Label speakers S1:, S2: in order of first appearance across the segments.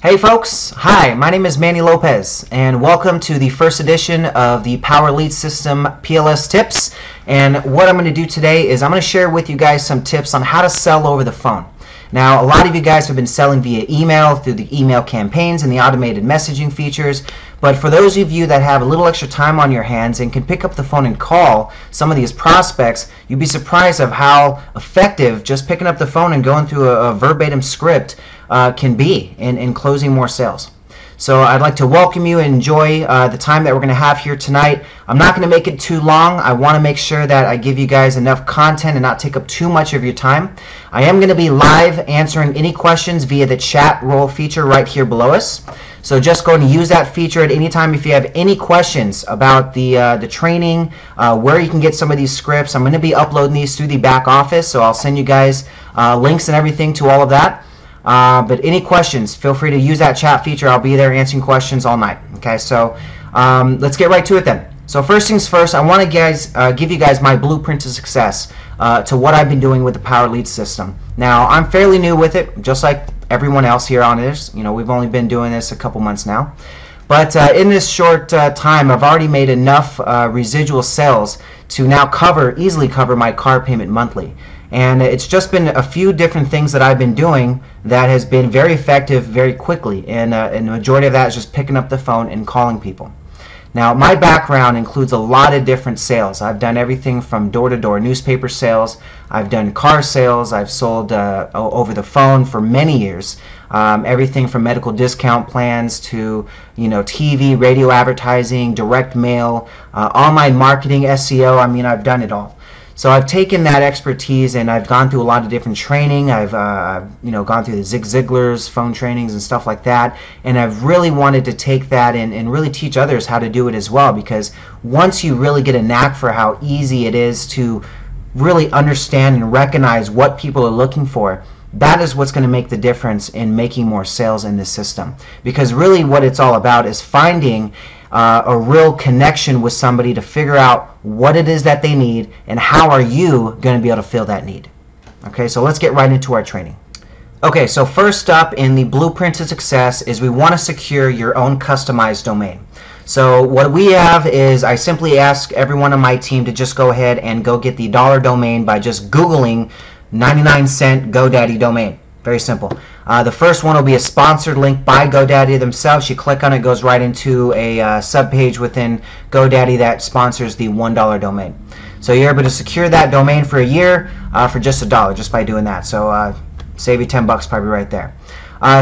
S1: Hey folks, hi, my name is Manny Lopez and welcome to the first edition of the Power Lead System PLS tips. And what I'm going to do today is I'm going to share with you guys some tips on how to sell over the phone. Now, a lot of you guys have been selling via email through the email campaigns and the automated messaging features, but for those of you that have a little extra time on your hands and can pick up the phone and call some of these prospects, you'd be surprised of how effective just picking up the phone and going through a verbatim script can be in closing more sales. So I'd like to welcome you and enjoy the time that we're going to have here tonight. I'm not going to make it too long. I want to make sure that I give you guys enough content and not take up too much of your time. I am going to be live answering any questions via the chat role feature right here below us. So just go and use that feature at any time if you have any questions about the training, where you can get some of these scripts. I'm going to be uploading these through the back office, so I'll send you guys links and everything to all of that. But any questions, feel free to use that chat feature. I'll be there answering questions all night. Okay, so let's get right to it then. So first things first, I want to give you guys my blueprint to success to what I've been doing with the Power Lead system. Now, I'm fairly new with it, just like everyone else here on this. You know, we've only been doing this a couple months now. But in this short time, I've already made enough residual sales to now easily cover my car payment monthly. And it's just been a few different things that I've been doing that has been very effective very quickly. And the majority of that is just picking up the phone and calling people. Now, my background includes a lot of different sales. I've done everything from door-to-door newspaper sales. I've done car sales. I've sold over the phone for many years. Everything from medical discount plans to TV, radio advertising, direct mail, online marketing, SEO. I mean, I've done it all. So I've taken that expertise and I've gone through a lot of different training. I've gone through the Zig Ziglar's phone trainings and stuff like that. And I've really wanted to take that and really teach others how to do it as well, because once you really get a knack for how easy it is to really understand and recognize what people are looking for, that is what's going to make the difference in making more sales in this system. Because really what it's all about is finding a real connection with somebody to figure out what it is that they need and how are you going to be able to fill that need. Okay, so let's get right into our training. Okay, so first up in the blueprint to success is we want to secure your own customized domain. So what we have is I simply ask everyone on my team to just go ahead and go get the dollar domain by just Googling 99-cent GoDaddy domain. Very simple. The first one will be a sponsored link by GoDaddy themselves. You click on it, it goes right into a subpage within GoDaddy that sponsors the $1 domain. So you're able to secure that domain for a year for just $1 just by doing that. So save you 10 bucks probably right there.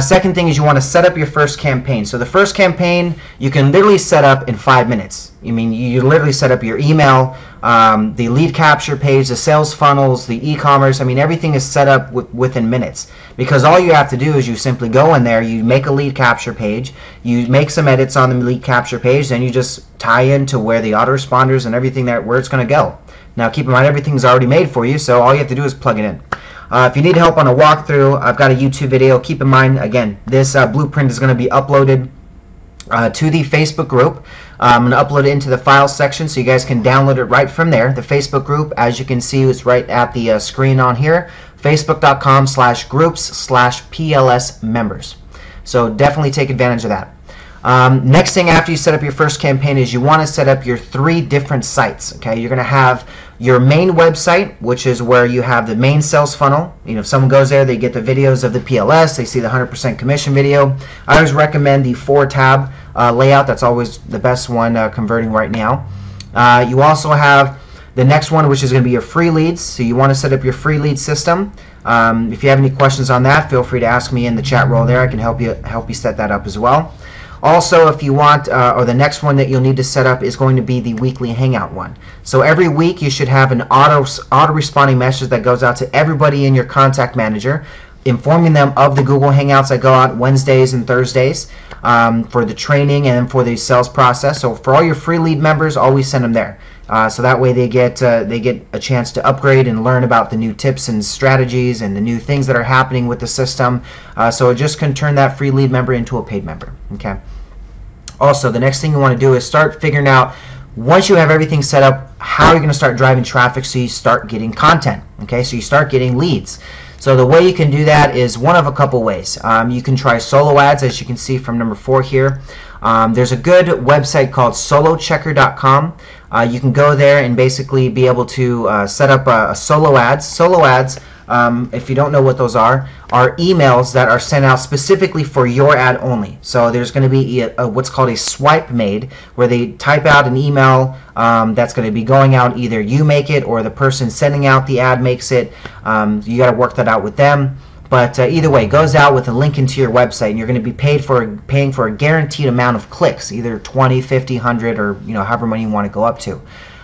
S1: Second thing is you want to set up your first campaign. So the first campaign you can literally set up in 5 minutes. I mean, you literally set up your email, the lead capture page, the sales funnels, the e-commerce. I mean, everything is set up within minutes, because all you have to do is you simply go in there, you make a lead capture page, you make some edits on the lead capture page, then you just tie into where the autoresponders and everything where it's going to go. Now keep in mind, everything's already made for you, so all you have to do is plug it in. If you need help on a walkthrough, I've got a YouTube video. Keep in mind, again, this blueprint is going to be uploaded to the Facebook group. I'm going to upload it into the files section so you guys can download it right from there. The Facebook group, as you can see, is right at the screen on here, facebook.com/groups/PLS members. So definitely take advantage of that. Next thing after you set up your first campaign is you want to set up your 3 different sites. Okay, you're going to have your main website, which is where you have the main sales funnel. If someone goes there, they get the videos of the PLS, they see the 100% commission video. I always recommend the 4-tab layout. That's always the best one converting right now. You also have the next one, which is going to be your free leads. So you want to set up your free lead system. If you have any questions on that, feel free to ask me in the chat roll there. I can help you set that up as well. Also, if you want, or the next one that you'll need to set up is going to be the weekly hangout one. So every week you should have an auto-responding message that goes out to everybody in your contact manager, informing them of the Google Hangouts that go out Wednesdays and Thursdays for the training and for the sales process. So for all your free lead members, always send them there. So that way they get a chance to upgrade and learn about the new tips and strategies and the new things that are happening with the system. So it just can turn that free lead member into a paid member. Okay. Also, the next thing you want to do is start figuring out, once you have everything set up, how you're going to start driving traffic so you start getting content. Okay, so you start getting leads. So the way you can do that is one of a couple ways. You can try solo ads, as you can see from number 4 here. There's a good website called solochecker.com. You can go there and basically be able to set up a solo ads. Solo ads, if you don't know what those are emails that are sent out specifically for your ad only. So there's going to be what's called a swipe made, where they type out an email that's going to be going out. Either you make it or the person sending out the ad makes it. You got to work that out with them. But either way, it goes out with a link into your website, and you're going to be paying for a guaranteed amount of clicks, either 20, 50, 100, or however many you want to go up to.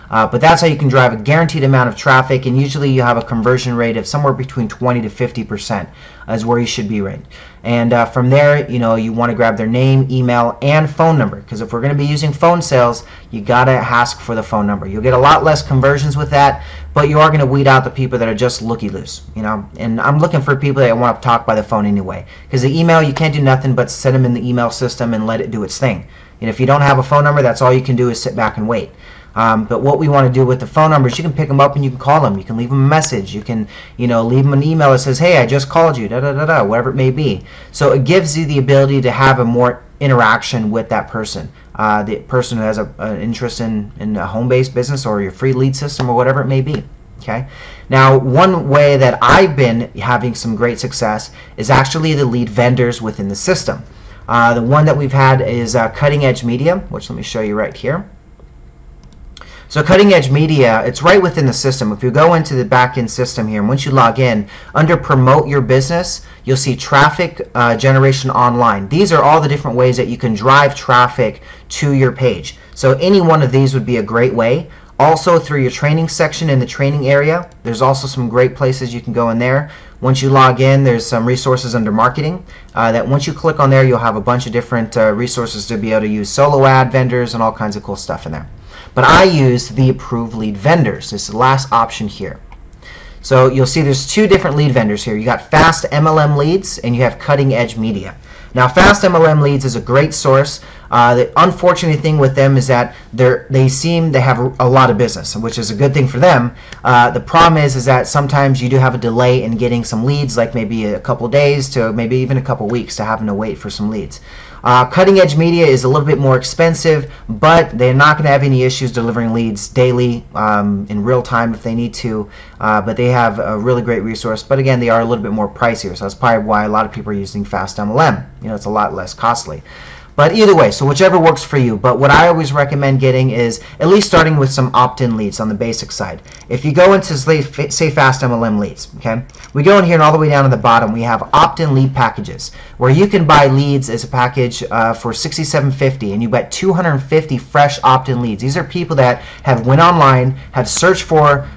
S1: But that's how you can drive a guaranteed amount of traffic, and usually you have a conversion rate of somewhere between 20 to 50% is where you should be right. And from there, you want to grab their name, email, and phone number, because if we're going to be using phone sales, you got to ask for the phone number. You'll get a lot less conversions with that, but you are going to weed out the people that are just looky-loos, And I'm looking for people that want to talk by the phone anyway, because the email, you can't do nothing but send them in the email system and let it do its thing. And if you don't have a phone number, that's all you can do is sit back and wait. But what we want to do with the phone numbers, you can pick them up and you can call them. You can leave them a message. You can, leave them an email that says, hey, I just called you, whatever it may be. So it gives you the ability to have a more interaction with that person. The person who has an interest in a home-based business or your free lead system or whatever it may be. Okay. Now, one way that I've been having some great success is actually the lead vendors within the system. The one that we've had is Cutting Edge Media, which let me show you right here. So Cutting Edge Media, it's right within the system. If you go into the back-end system here, and once you log in, under Promote Your Business, you'll see Traffic Generation Online. These are all the different ways that you can drive traffic to your page. So any one of these would be a great way. Also, through your training section in the training area, there's also some great places you can go in there. Once you log in, there's some resources under marketing that once you click on there, you'll have a bunch of different resources to be able to use solo ad vendors and all kinds of cool stuff in there. But I use the approved lead vendors. This is the last option here. So you'll see there's two different lead vendors here. You got Fast MLM Leads and you have Cutting Edge Media. Now, Fast MLM Leads is a great source. The unfortunate thing with them is that they seem to have a lot of business, which is a good thing for them. The problem is that sometimes you do have a delay in getting some leads, like maybe a couple days to maybe even a couple weeks to having to wait for some leads. Cutting Edge Media is a little bit more expensive, but they're not going to have any issues delivering leads daily in real time if they need to. But they have a really great resource. But again, they are a little bit more pricier, so that's probably why a lot of people are using Fast MLM. It's a lot less costly. But either way, so whichever works for you. But what I always recommend getting is at least starting with some opt-in leads on the basic side. If you go into, say, Fast MLM Leads, okay? We go in here and all the way down to the bottom, we have opt-in lead packages, where you can buy leads as a package for $67.50, and you get 250 fresh opt-in leads. These are people that have went online, have searched for,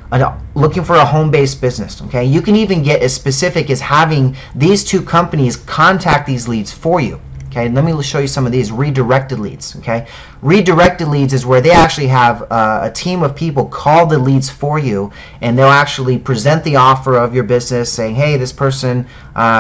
S1: looking for a home-based business, okay? You can even get as specific as having these two companies contact these leads for you. Okay, let me show you some of these redirected leads. Okay, redirected leads is where they actually have a team of people call the leads for you, and they'll actually present the offer of your business, saying, "Hey, this person,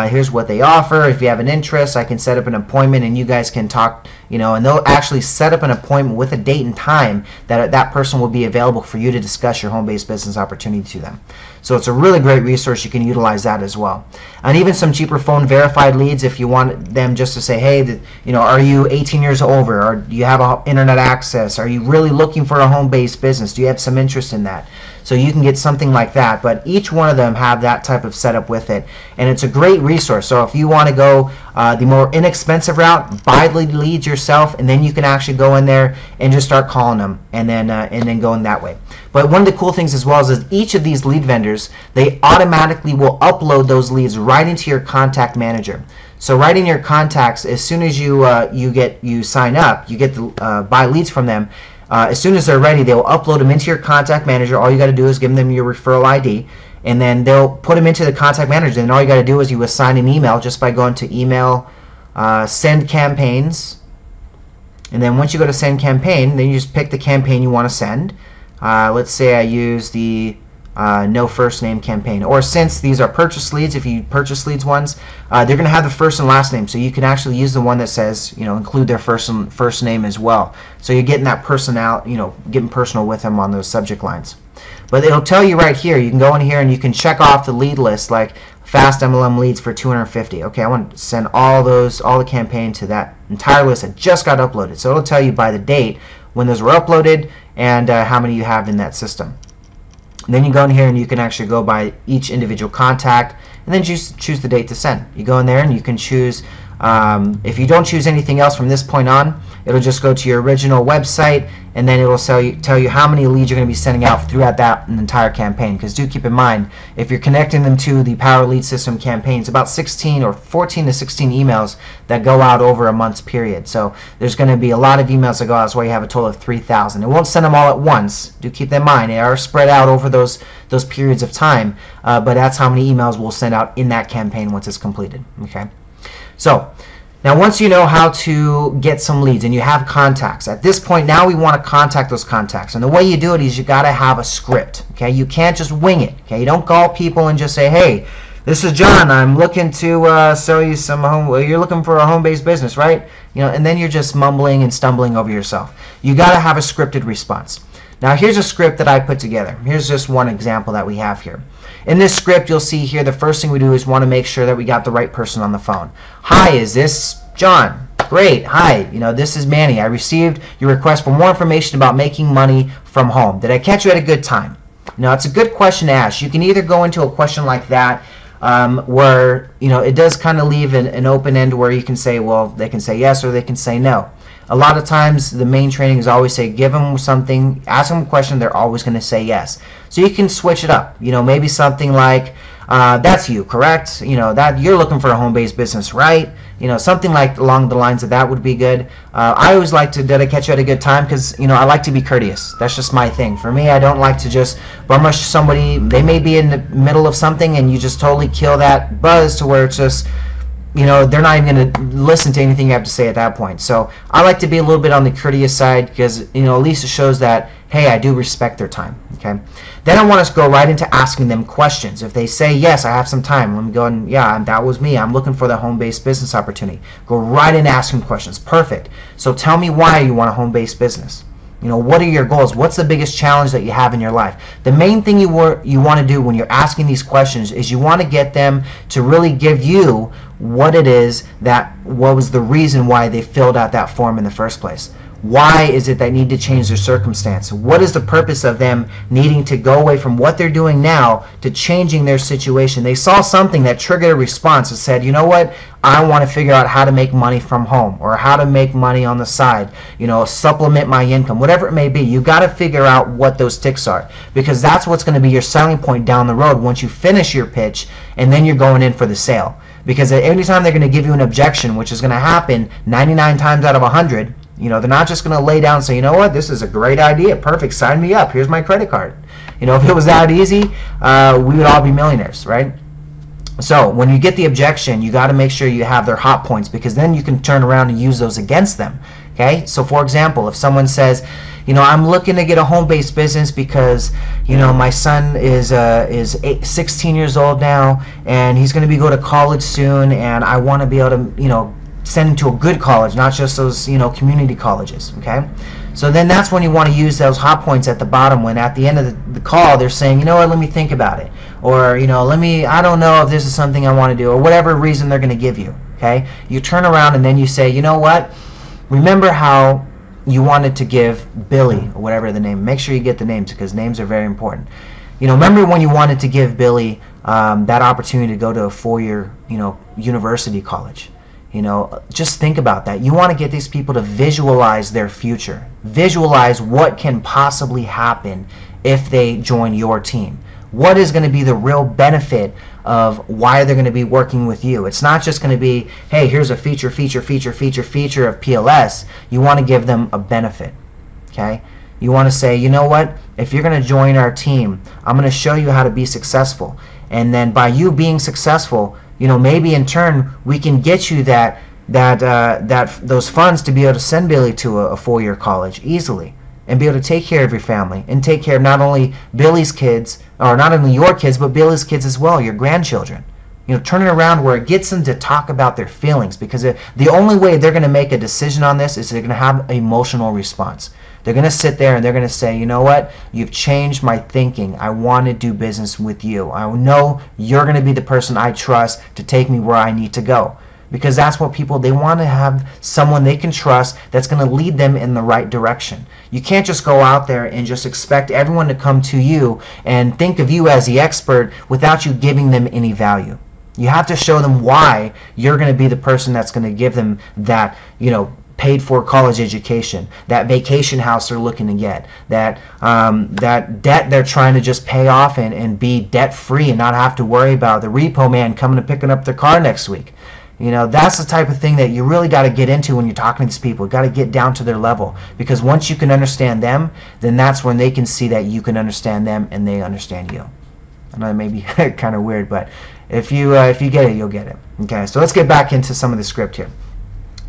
S1: here's what they offer. If you have an interest, I can set up an appointment, and you guys can talk." And they'll actually set up an appointment with a date and time that that person will be available for you to discuss your home-based business opportunity to them. So it's a really great resource. You can utilize that as well. And even some cheaper phone verified leads if you want them just to say, hey, are you 18 years or over? Or do you have internet access? Are you really looking for a home-based business? Do you have some interest in that? So you can get something like that. But each one of them have that type of setup with it. And it's a great resource. So if you want to go the more inexpensive route, buy the leads yourself, and then you can actually go in there and just start calling them and then going that way. But one of the cool things as well is each of these lead vendors, they automatically will upload those leads right into your contact manager. So right in your contacts, as soon as you sign up, you get to buy leads from them. As soon as they're ready, they'll upload them into your contact manager. All you got to do is give them your referral ID, and then they'll put them into the contact manager. And all you got to do is you assign an email just by going to email, send campaigns, and then once you go to send campaign, then you just pick the campaign you want to send. Let's say I use the no first name campaign, or since these are purchase leads, if you purchase leads ones, they're going to have the first and last name, so you can actually use the one that says, include their first name as well. So you're getting that personal, getting personal with them on those subject lines. But it'll tell you right here. You can go in here and you can check off the lead list, like fast MLM leads for 250. Okay, I want to send all the campaign to that entire list that just got uploaded. So it'll tell you by the date when those were uploaded and how many you have in that system. And then you go in here and you can actually go by each individual contact and then choose the date to send. You go in there and you can choose, if you don't choose anything else from this point on, it'll just go to your original website and then it will tell you how many leads you're going to be sending out throughout that entire campaign. Because do keep in mind, if you're connecting them to the Power Lead System campaign, it's about 16 or 14 to 16 emails that go out over a month's period. So there's going to be a lot of emails that go out. That's why you have a total of 3,000. It won't send them all at once. Do keep that in mind. They are spread out over those periods of time, but that's how many emails we'll send out in that campaign once it's completed. Okay. So now once you know how to get some leads and you have contacts, at this point now we want to contact those contacts. And the way you do it is you got to have a script. Okay, you can't just wing it. Okay, you don't call people and just say, hey, this is John, I'm looking to sell you some home. Well, you're looking for a home-based business, right? You know, and then you're just mumbling and stumbling over yourself. You got to have a scripted response. Now here's a script that I put together. Here's just one example that we have here. In this script, you'll see here the first thing we do is want to make sure that we got the right person on the phone. Hi, is this John? Great. Hi, this is Manny. I received your request for more information about making money from home. Did I catch you at a good time? It's a good question to ask. You can either go into a question like that where it does kind of leave an open end where you can say, well, they can say yes or they can say no. A lot of times the main training is always say, give them something, ask them a question, they're always going to say yes. So you can switch it up. Maybe something like, that's you, correct? That you're looking for a home-based business, right? Something like along the lines of that would be good. I always like to, did I catch you at a good time? Because, I like to be courteous. That's just my thing. For me, I don't like to just bum rush somebody. They may be in the middle of something and you just totally kill that buzz to where it's just, they're not even going to listen to anything you have to say at that point. So I like to be a little bit on the courteous side because, at least it shows that, hey, I do respect their time. Okay. Then I want us to go right into asking them questions. If they say, yes, I have some time, let me go and, yeah, that was me. I'm looking for the home-based business opportunity. Go right in asking questions. Perfect. So tell me why you want a home-based business. What are your goals? What's the biggest challenge that you have in your life? The main thing you want to do when you're asking these questions is you want to get them to really give you what it is what was the reason why they filled out that form in the first place. Why is it they need to change their circumstance? What is the purpose of them needing to go away from what they're doing now to changing their situation? They saw something that triggered a response that said, you know what? I want to figure out how to make money from home or how to make money on the side, supplement my income, whatever it may be. You've got to figure out what those ticks are because that's what's going to be your selling point down the road once you finish your pitch and then you're going in for the sale. Because every time they're going to give you an objection, which is going to happen 99 times out of 100, they're not just going to lay down and say, you know what, this is a great idea, perfect, sign me up, here's my credit card. If it was that easy, we would all be millionaires, right? So when you get the objection, you got to make sure you have their hot points because then you can turn around and use those against them. Okay, so for example, if someone says, I'm looking to get a home-based business because, my son is 16 years old now and he's going to go to college soon and I want to be able to, send him to a good college, not just those, community colleges, okay? So then that's when you want to use those hot points at the bottom when at the end of the call they're saying, you know what, let me think about it. Or, I don't know if this is something I want to do or whatever reason they're going to give you, okay? You turn around and then you say, you know what, remember how you wanted to give Billy, or whatever the name, make sure you get the names because names are very important. Remember when you wanted to give Billy that opportunity to go to a 4-year, university college. Just think about that. You want to get these people to visualize their future. Visualize what can possibly happen if they join your team. What is going to be the real benefit of why they're going to be working with you? It's not just going to be, hey, here's a feature of PLS. You want to give them a benefit. Okay? You want to say, you know what? If you're going to join our team, I'm going to show you how to be successful. And then by you being successful, maybe in turn we can get you those funds to be able to send Billy to a 4-year college easily and be able to take care of your family and take care of not only Billy's kids or not only your kids but Billy's kids as well, your grandchildren. Turn it around where it gets them to talk about their feelings, because the only way they're going to make a decision on this is they're going to have an emotional response. They're going to sit there and they're going to say, you know what, you've changed my thinking. I want to do business with you. I know you're going to be the person I trust to take me where I need to go. Because that's what people, they want to have someone they can trust that's going to lead them in the right direction. You can't just go out there and just expect everyone to come to you and think of you as the expert without you giving them any value. You have to show them why you're going to be the person that's going to give them that, paid for college education, that vacation house they're looking to get, that that debt they're trying to just pay off and be debt free and not have to worry about the repo man coming and picking up their car next week. That's the type of thing that you really got to get into when you're talking to these people. You got to get down to their level, because once you can understand them, then that's when they can see that you can understand them and they understand you. I know that may be kind of weird, but if you get it, you'll get it. Okay, so let's get back into some of the script here.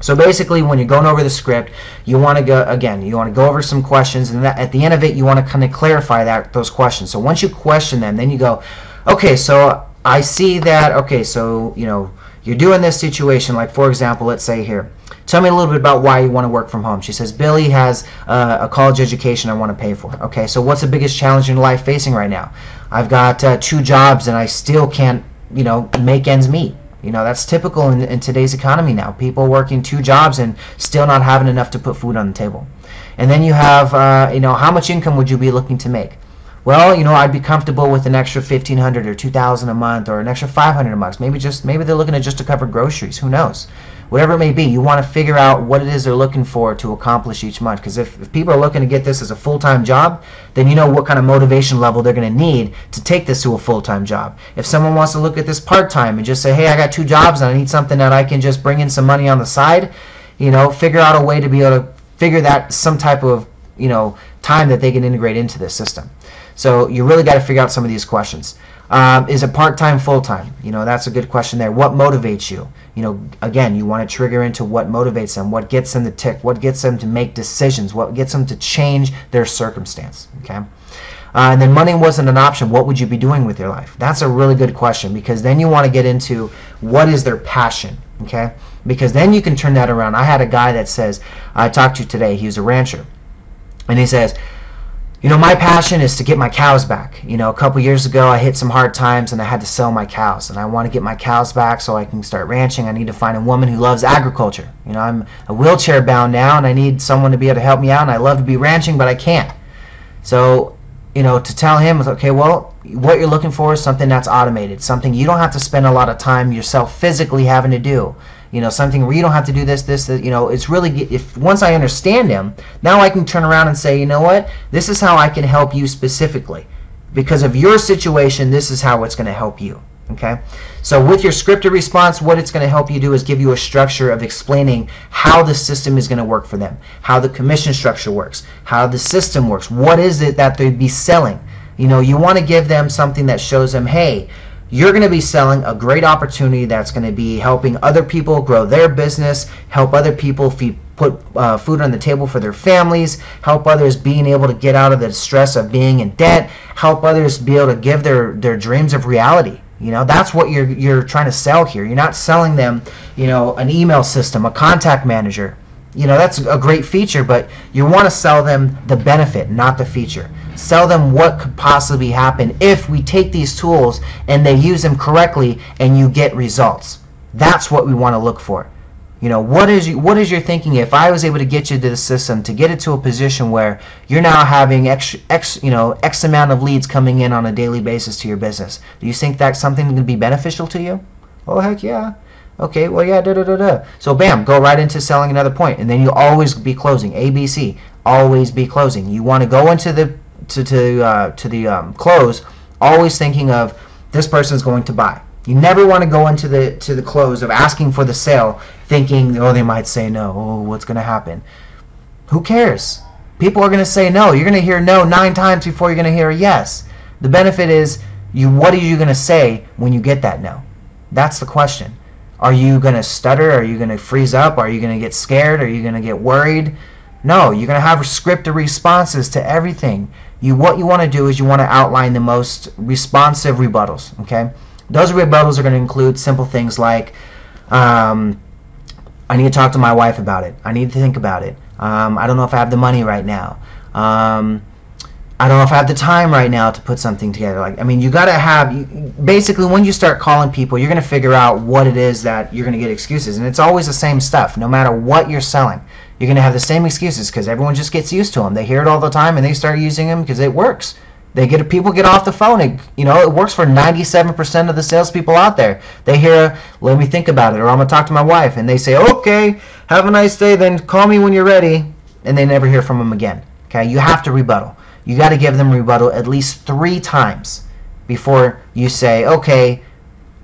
S1: So basically, when you're going over the script, you want to go over some questions, and at the end of it, you want to kind of clarify those questions. So once you question them, then you go, okay, so I see that, okay, so you're doing this situation, like for example, let's say here, tell me a little bit about why you want to work from home. She says, Billy has a college education I want to pay for. Okay, so what's the biggest challenge in life facing right now? I've got 2 jobs and I still can't, make ends meet. That's typical in today's economy now. People working 2 jobs and still not having enough to put food on the table. And then you have, how much income would you be looking to make? Well, I'd be comfortable with an extra $1,500 or $2,000 a month, or an extra $500 a month. Maybe they're looking at just to cover groceries. Who knows? Whatever it may be, you want to figure out what it is they're looking for to accomplish each month. Because if people are looking to get this as a full-time job, then you know what kind of motivation level they're going to need to take this to a full-time job. If someone wants to look at this part-time and just say, hey, I got 2 jobs and I need something that I can just bring in some money on the side, figure out a way to be able to figure that some type of time that they can integrate into this system. So you really got to figure out some of these questions. Is it part-time, full-time? That's a good question there. What motivates you? Again, you want to trigger into what motivates them, what gets them to tick, what gets them to make decisions, what gets them to change their circumstance. Okay. And then money wasn't an option. What would you be doing with your life? That's a really good question, because then you want to get into what is their passion. Okay. Because then you can turn that around. I had a guy that says, I talked to today, he was a rancher, and he says, my passion is to get my cows back. A couple years ago, I hit some hard times and I had to sell my cows. And I want to get my cows back so I can start ranching. I need to find a woman who loves agriculture. I'm a wheelchair bound now and I need someone to be able to help me out. And I love to be ranching, but I can't. So, to tell him, okay, well, what you're looking for is something that's automated. Something you don't have to spend a lot of time yourself physically having to do. Something where you don't have to do this, it's really, if once I understand him, now I can turn around and say, you know what, this is how I can help you specifically. Because of your situation, this is how it's going to help you. Okay? So with your scripted response, what it's going to help you do is give you a structure of explaining how the system is going to work for them, how the commission structure works, how the system works, what is it that they'd be selling. You want to give them something that shows them, hey, you're going to be selling a great opportunity that's going to be helping other people grow their business, help other people put food on the table for their families, help others being able to get out of the stress of being in debt, help others be able to give their dreams of reality. That's what you're trying to sell here. You're not selling them, an email system, a contact manager. That's a great feature, but you want to sell them the benefit, not the feature. Sell them what could possibly happen if we take these tools and they use them correctly and you get results. That's what we want to look for. What is your thinking if I was able to get you to the system to get it to a position where you're now having X amount of leads coming in on a daily basis to your business? Do you think that's something that can be beneficial to you? Oh, heck yeah. Okay, well, yeah, So, bam, go right into selling another point, and then you always be closing. ABC, always be closing. You want to go into the close, always thinking of this person's going to buy. You never want to go into the close of asking for the sale, thinking, oh, they might say no. Oh, what's going to happen? Who cares? People are going to say no. You're going to hear no 9 times before you're going to hear a yes. The benefit is, what are you going to say when you get that no? That's the question. Are you going to stutter? Are you going to freeze up? Are you going to get scared? Are you going to get worried? No, you're going to have scripted responses to everything. What you want to do is you want to outline the most responsive rebuttals. Okay? Those rebuttals are going to include simple things like, I need to talk to my wife about it. I need to think about it. I don't know if I have the money right now. I don't know if I have the time right now to put something together. Like, I mean, you got to have, basically when you start calling people, you're going to figure out what it is that you're going to get excuses. And it's always the same stuff, no matter what you're selling. You're going to have the same excuses because everyone just gets used to them. They hear it all the time and they start using them because it works. People get off the phone. It works for 97% of the salespeople out there. They hear, let me think about it, or I'm going to talk to my wife. And they say, okay, have a nice day, then call me when you're ready. And they never hear from them again. Okay, you have to rebuttal. You got to give them rebuttal at least 3 times before you say, okay,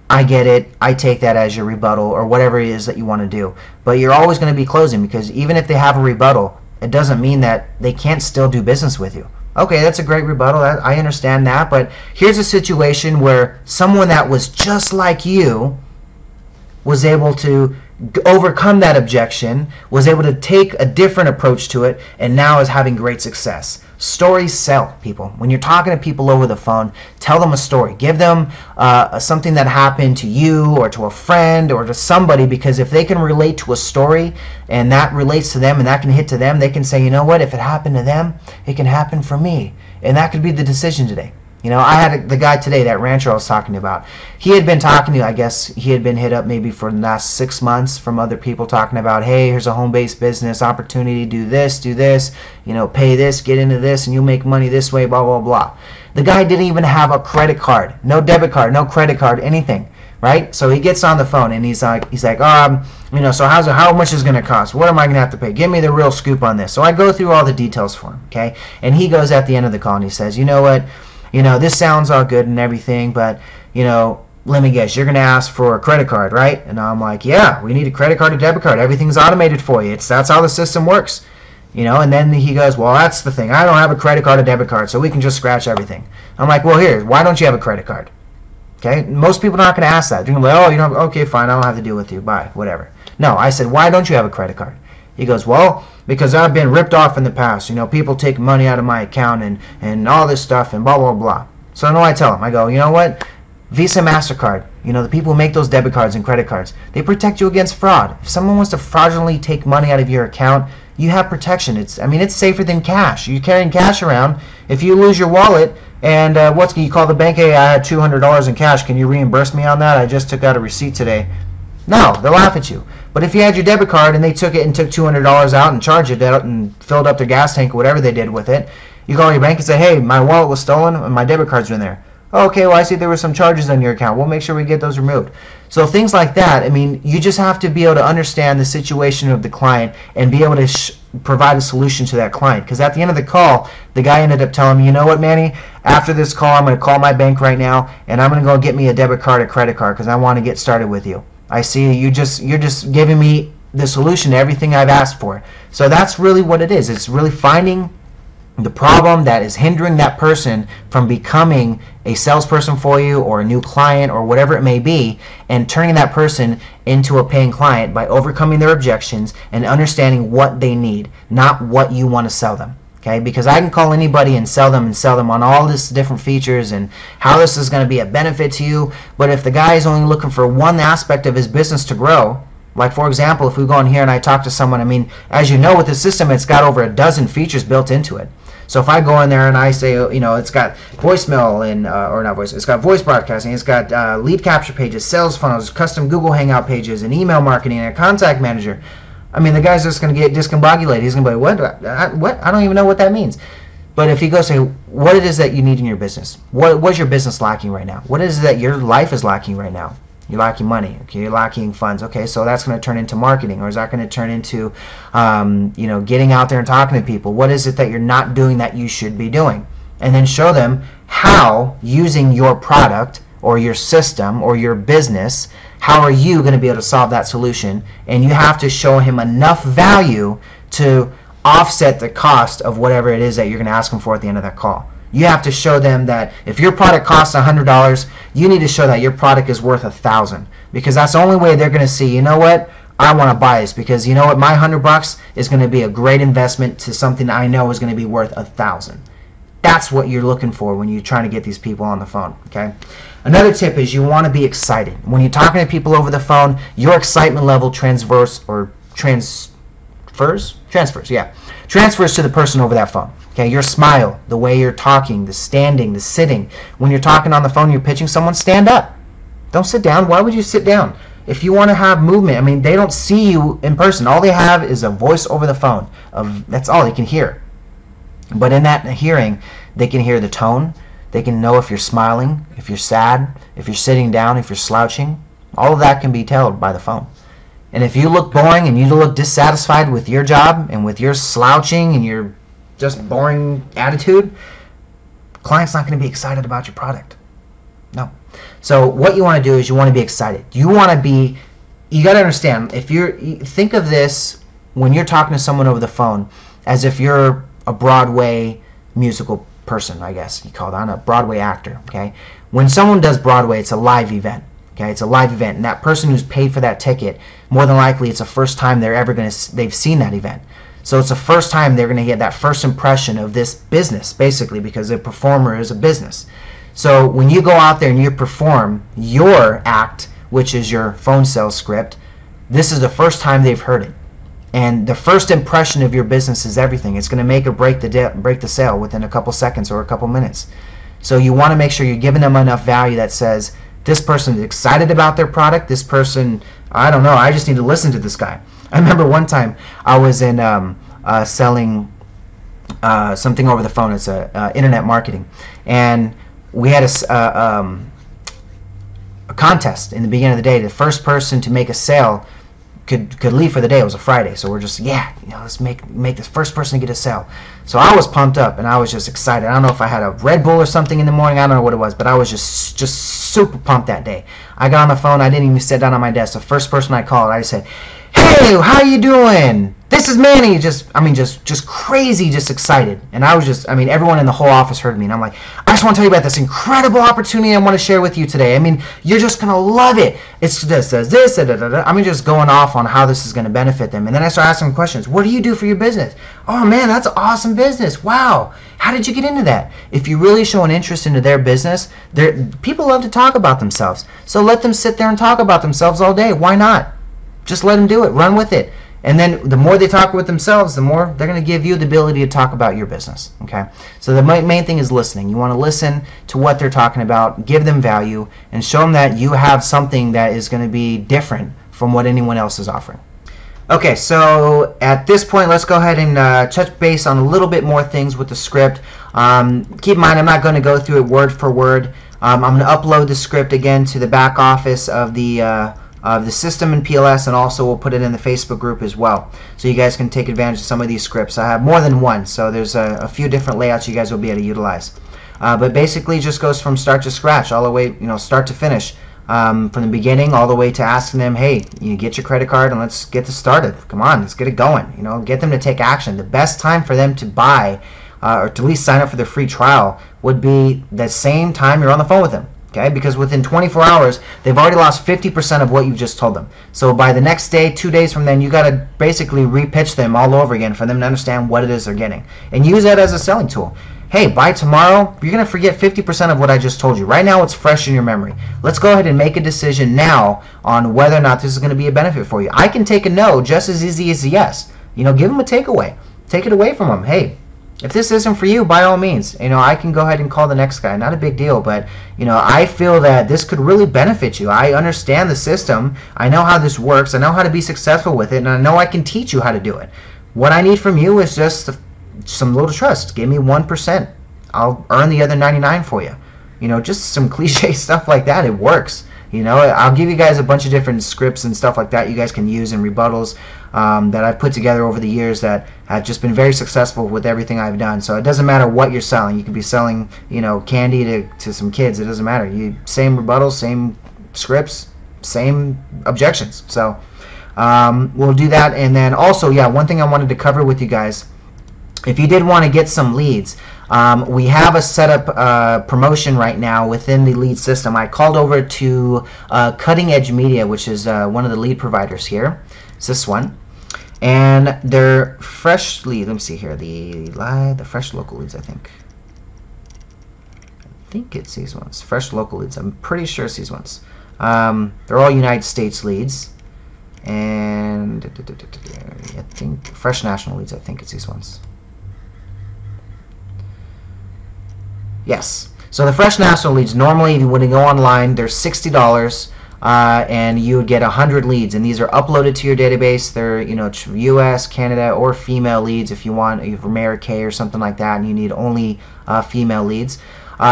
S1: I get it, I take that as your rebuttal, or whatever it is that you want to do. But you're always going to be closing, because even if they have a rebuttal, it doesn't mean that they can't still do business with you. Okay, that's a great rebuttal, I understand that, but here's a situation where someone that was just like you was able to overcome that objection, was able to take a different approach to it, and now is having great success. Stories sell, people. When you're talking to people over the phone, tell them a story. Give them something that happened to you or to a friend or to somebody, because if they can relate to a story and that relates to them and that can hit to them, they can say, you know what, if it happened to them, it can happen for me. And that could be the decision today. You know, I had the guy today, that rancher I was talking about. He had been talking to, I guess he had been hit up maybe for the last 6 months from other people talking about, hey, here's a home-based business opportunity, do this, you know, pay this, get into this, and you'll make money this way, blah, blah, blah. The guy didn't even have a credit card, no debit card, no credit card, anything, right? So he gets on the phone and he's like, you know, so how much is it going to cost? What am I going to have to pay? Give me the real scoop on this. So I go through all the details for him, okay? And he goes at the end of the call and he says, you know what? You know, this sounds all good and everything, but, you know, let me guess, you're going to ask for a credit card, right? And I'm like, yeah, we need a credit card, a debit card. Everything's automated for you. That's how the system works. You know, and then he goes, well, that's the thing. I don't have a credit card or debit card, so we can just scratch everything. I'm like, well, here, why don't you have a credit card? Okay? Most people are not going to ask that. They're going to be like, oh, you don't have, okay, fine, I don't have to deal with you. Bye, whatever. No, I said, why don't you have a credit card? He goes, well, because I've been ripped off in the past. You know, people take money out of my account and all this stuff and blah, blah, blah. So I know I tell him, I go, you know what? Visa, MasterCard, you know, the people who make those debit cards and credit cards, they protect you against fraud. If someone wants to fraudulently take money out of your account, you have protection. It's safer than cash. You're carrying cash around. If you lose your wallet and you call the bank, hey, I had $200 in cash. Can you reimburse me on that? I just took out a receipt today. No, they'll laugh at you. But if you had your debit card and they took it and took $200 out and charged it out and filled up their gas tank or whatever they did with it, you call your bank and say, hey, my wallet was stolen and my debit card's in there. Oh, okay, well, I see there were some charges on your account. We'll make sure we get those removed. So things like that, I mean, you just have to be able to understand the situation of the client and be able to provide a solution to that client. Because at the end of the call, the guy ended up telling me, you know what, Manny, after this call, I'm going to call my bank right now and I'm going to go get me a debit card or credit card because I want to get started with you. I see you're just giving me the solution to everything I've asked for. So that's really what it is. It's really finding the problem that is hindering that person from becoming a salesperson for you or a new client or whatever it may be, and turning that person into a paying client by overcoming their objections and understanding what they need, not what you want to sell them. Okay, because I can call anybody and sell them on all this different features and how this is going to be a benefit to you, but if the guy is only looking for one aspect of his business to grow, like for example, if we go in here and I talk to someone, I mean, as you know, with the system, it's got over a dozen features built into it. So if I go in there and I say, you know, it's got voicemail and or not voice, it's got voice broadcasting, it's got lead capture pages, sales funnels, custom Google Hangout pages, and email marketing, and a contact manager. I mean, the guy's just going to get discombobulated. He's going to be like, what? I don't even know what that means. But if you go say, what it is that you need in your business? What's your business lacking right now? What is it that your life is lacking right now? You're lacking money. Okay, you're lacking funds. Okay, so that's going to turn into marketing, or is that going to turn into, you know, getting out there and talking to people? What is it that you're not doing that you should be doing? And then show them how, using your product or your system or your business, how are you going to be able to solve that solution? And you have to show him enough value to offset the cost of whatever it is that you're going to ask them for at the end of that call. You have to show them that if your product costs $100, you need to show that your product is worth $1,000, because that's the only way they're going to see, you know what, I want to buy this, because you know what, my $100 is going to be a great investment to something I know is going to be worth $1,000. That's what you're looking for when you're trying to get these people on the phone. Okay. Another tip is you want to be excited. When you're talking to people over the phone, your excitement level transfers to the person over that phone. Okay, your smile, the way you're talking, the standing, the sitting. When you're talking on the phone, you're pitching someone, stand up. Don't sit down. Why would you sit down? If you want to have movement, I mean, they don't see you in person. All they have is a voice over the phone. That's all they can hear. But in that hearing, they can hear the tone. They can know if you're smiling, if you're sad, if you're sitting down, if you're slouching. All of that can be told by the phone. And if you look boring and you look dissatisfied with your job and with your slouching and your just boring attitude, the client's not going to be excited about your product. No. So what you want to do is you want to be excited. You got to understand, think of this when you're talking to someone over the phone as if you're a Broadway musical person, I guess you call that, a Broadway actor. Okay, when someone does Broadway, it's a live event. Okay, it's a live event, and that person who's paid for that ticket, more than likely, it's the first time they've seen that event. So it's the first time they're going to get that first impression of this business, basically, because a performer is a business. So when you go out there and you perform your act, which is your phone sales script, this is the first time they've heard it. And the first impression of your business is everything. It's going to make or break the sale within a couple seconds or a couple minutes. So you want to make sure you're giving them enough value that says, this person is excited about their product. This person, I don't know, I just need to listen to this guy. I remember one time I was in selling something over the phone. It's internet marketing. And we had a contest in the beginning of the day. The first person to make a sale could leave for the day. It was a Friday, so we're just, let's make this first person to get a sale. So I was pumped up and I was just excited. I don't know if I had a Red Bull or something in the morning. I don't know what it was, but I was just super pumped that day. I got on the phone. I didn't even sit down on my desk. The first person I called, I said, "Hey, how you doing? This is Manny." Just crazy, just excited. And I was everyone in the whole office heard me. And I'm like, I just want to tell you about this incredible opportunity I want to share with you today. I mean, you're just going to love it. It's this, da, da, da, da. I'm just going off on how this is going to benefit them. And then I start asking questions. What do you do for your business? Oh, man, that's awesome business. Wow. How did you get into that? If you really show an interest into their business, people love to talk about themselves. So let them sit there and talk about themselves all day. Why not? Just let them do it. Run with it. And then the more they talk with themselves, the more they're going to give you the ability to talk about your business. Okay? So the main thing is listening. You want to listen to what they're talking about, give them value, and show them that you have something that is going to be different from what anyone else is offering. Okay, so at this point, let's go ahead and touch base on a little bit more things with the script. Keep in mind, I'm not going to go through it word for word. I'm going to upload the script again to the back office of the system in PLS, and also we'll put it in the Facebook group as well, so you guys can take advantage of some of these scripts. I have more than one, so there's a few different layouts you guys will be able to utilize. But basically, it just goes from start to scratch, all the way, start to finish, from the beginning all the way to asking them, hey, you get your credit card and let's get this started. Come on, let's get it going. Get them to take action. The best time for them to buy or to at least sign up for the free trial would be the same time you're on the phone with them. Okay, because within 24 hours, they've already lost 50% of what you've just told them. So by the next day, 2 days from then, you got to basically repitch them all over again for them to understand what it is they're getting. And use that as a selling tool. Hey, by tomorrow, you're going to forget 50% of what I just told you. Right now, it's fresh in your memory. Let's go ahead and make a decision now on whether or not this is going to be a benefit for you. I can take a no just as easy as a yes. Give them a takeaway. Take it away from them. Hey, if this isn't for you, by all means, I can go ahead and call the next guy. Not a big deal, but I feel that this could really benefit you. I understand the system. I know how this works. I know how to be successful with it, and I know I can teach you how to do it. What I need from you is just some little trust. Give me 1%. I'll earn the other 99 for you. Just some cliche stuff like that. It works. I'll give you guys a bunch of different scripts and stuff like that you guys can use in rebuttals that I've put together over the years that have just been very successful with everything I've done. So it doesn't matter what you're selling. You could be selling, candy to some kids. It doesn't matter. Same rebuttals, same scripts, same objections. So we'll do that. And then also, one thing I wanted to cover with you guys, if you did want to get some leads, we have a setup promotion right now within the lead system. I called over to Cutting Edge Media, which is one of the lead providers here. It's this one. And they're fresh lead. Let me see here. The fresh local leads, I think. think it's these ones. Fresh local leads. I'm pretty sure it's these ones. They're all United States leads. And I think fresh national leads. I think it's these ones. Yes. So the fresh national leads, normally when you go online, they're $60, and you would get 100 leads, and these are uploaded to your database. They're, you know, U.S., Canada, or female leads if you want, if you're Mary-Kay or something like that, and you need only female leads.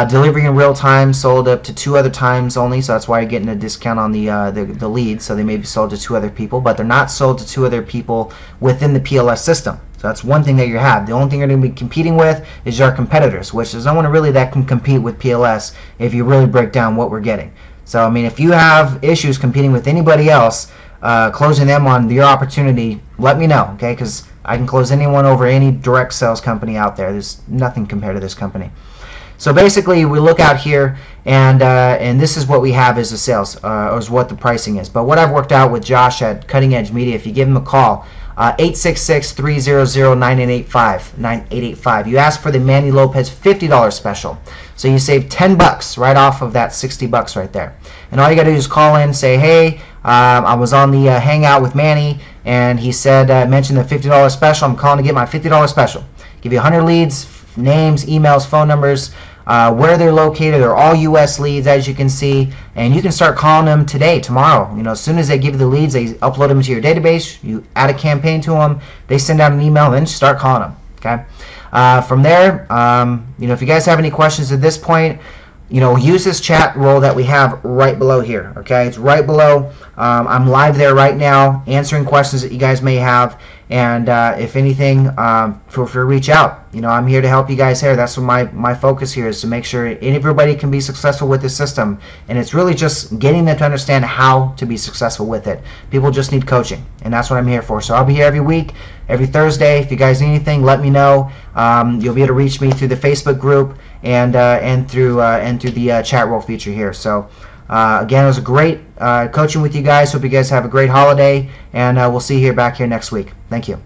S1: Delivery in real time, sold up to 2 other times only, so that's why you're getting a discount on the leads. So they may be sold to 2 other people, but they're not sold to 2 other people within the PLS system. So that's one thing that you have. The only thing you're going to be competing with is your competitors, which there's no one really that can compete with PLS if you really break down what we're getting. So I mean, if you have issues competing with anybody else, closing them on your opportunity, let me know, okay? Because I can close anyone over any direct sales company out there. There's nothing compared to this company. So basically, we look out here, and this is what we have as the sales, or is what the pricing is. But what I've worked out with Josh at Cutting Edge Media, if you give him a call, 866-300-9885, you ask for the Manny Lopez $50 special. So you save $10 right off of that $60 right there. And all you got to do is call in, say, hey, I was on the Hangout with Manny, and he said, mention the $50 special. I'm calling to get my $50 special. Give you 100 leads, names, emails, phone numbers, where they're located. They're all U.S. leads, as you can see, and you can start calling them today, tomorrow. You know, as soon as they give you the leads, they upload them to your database. You add a campaign to them. They send out an email, and then start calling them. Okay. From there, you know, if you guys have any questions at this point, you know, use this chat role that we have right below here. Okay, it's right below. I'm live there right now, answering questions that you guys may have. And if anything, feel free to reach out. You know, I'm here to help you guys here. That's what my focus here is, to make sure everybody can be successful with the system. And it's really just getting them to understand how to be successful with it. People just need coaching, and that's what I'm here for. So I'll be here every week, every Thursday. If you guys need anything, let me know. You'll be able to reach me through the Facebook group and through the chat role feature here. So again, it was a great coaching with you guys. Hope you guys have a great holiday, and we'll see you back here next week. Thank you.